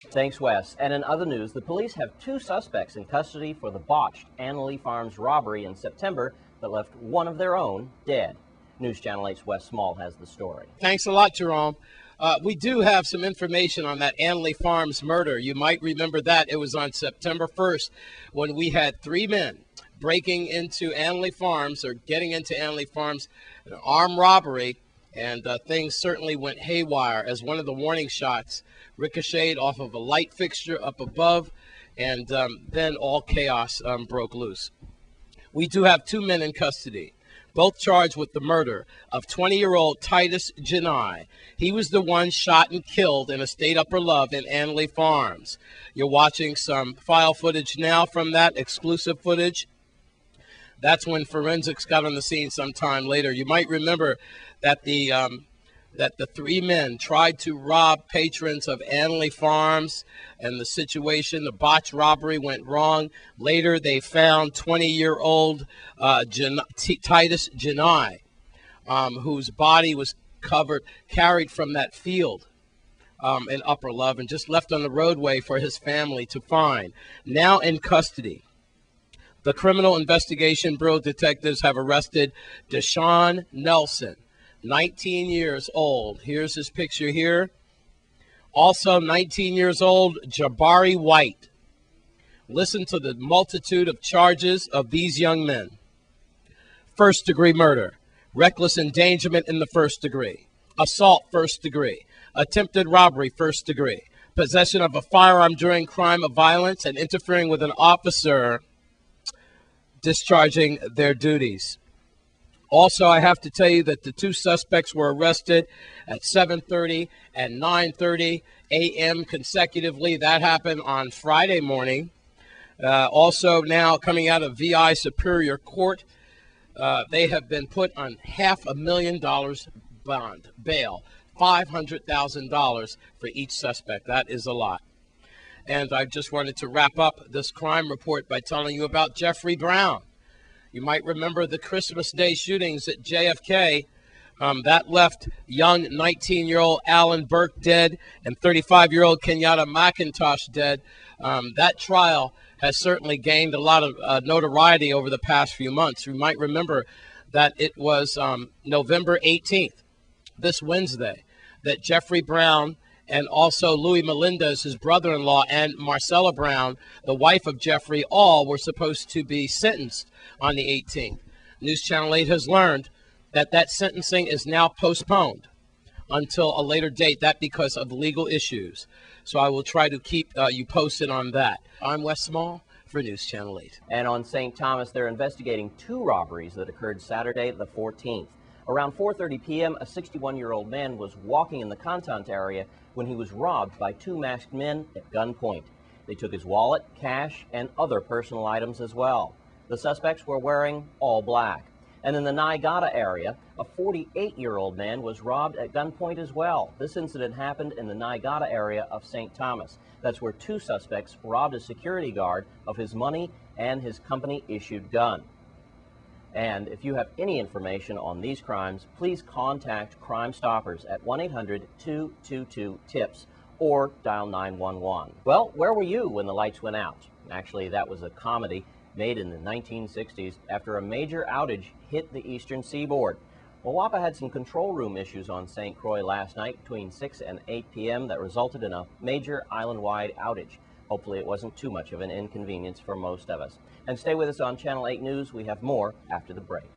Thanks, Wes. And in other news, the police have two suspects in custody for the botched Annalee Farms robbery in September that left one of their own dead. News Channel 8's Wes Small has the story. Thanks a lot, Jerome. We do have some information on that Annalee Farms murder. You might remember that. It was on September 1st when we had three men breaking into Annalee Farms, or getting into Annalee Farms, an armed robbery, and things certainly went haywire as one of the warning shots ricocheted off of a light fixture up above, and then all chaos broke loose. We do have two men in custody, both charged with the murder of 20-year-old Titus Janai. He was the one shot and killed in Estate Upper Love in Annalee Farms. You're watching some file footage now from that, exclusive footage. That's when forensics got on the scene sometime later. You might remember that the three men tried to rob patrons of Annalee Farms, and the situation, the botched robbery, went wrong. Later, they found 20-year-old Titus Janai, whose body was carried from that field in Upper Love and just left on the roadway for his family to find. Now in custody. The Criminal Investigation Bureau detectives have arrested Deshaun Nelson, 19 years old. Here's his picture here. Also 19 years old, Jabari White. Listen to the multitude of charges of these young men. First-degree murder, reckless endangerment in the first degree, assault first degree, attempted robbery first degree, possession of a firearm during crime of violence, and interfering with an officer discharging their duties. Also, I have to tell you that the two suspects were arrested at 7:30 and 9:30 a.m. consecutively. That happened on Friday morning. Also, now coming out of VI Superior Court, they have been put on $500,000 bond, bail, $500,000 for each suspect. That is a lot. And I just wanted to wrap up this crime report by telling you about Jeffrey Brown. You might remember the Christmas Day shootings at JFK. That left young 19-year-old Alan Burke dead and 35-year-old Kenyatta McIntosh dead. That trial has certainly gained a lot of notoriety over the past few months. You might remember that it was November 18th, this Wednesday, that Jeffrey Brown and also Louis Melendez, his brother-in-law, and Marcella Brown, the wife of Jeffrey, all were supposed to be sentenced on the 18th. News Channel 8 has learned that that sentencing is now postponed until a later date, that because of legal issues. So I will try to keep you posted on that. I'm Wes Small for News Channel 8. And on St. Thomas, they're investigating two robberies that occurred Saturday the 14th. Around 4:30 p.m., a 61-year-old man was walking in the Contant area when he was robbed by two masked men at gunpoint. They took his wallet, cash, and other personal items as well. The suspects were wearing all black. And in the Niagata area, a 48-year-old man was robbed at gunpoint as well. This incident happened in the Niagata area of St. Thomas. That's where two suspects robbed a security guard of his money and his company-issued gun. And if you have any information on these crimes, please contact Crime Stoppers at 1-800-222-TIPS or dial 911. Well, where were you when the lights went out? Actually, that was a comedy made in the 1960s after a major outage hit the eastern seaboard. Well, WAPA had some control room issues on St. Croix last night between 6 and 8 p.m. that resulted in a major island-wide outage. Hopefully it wasn't too much of an inconvenience for most of us. And stay with us on Channel 8 News. We have more after the break.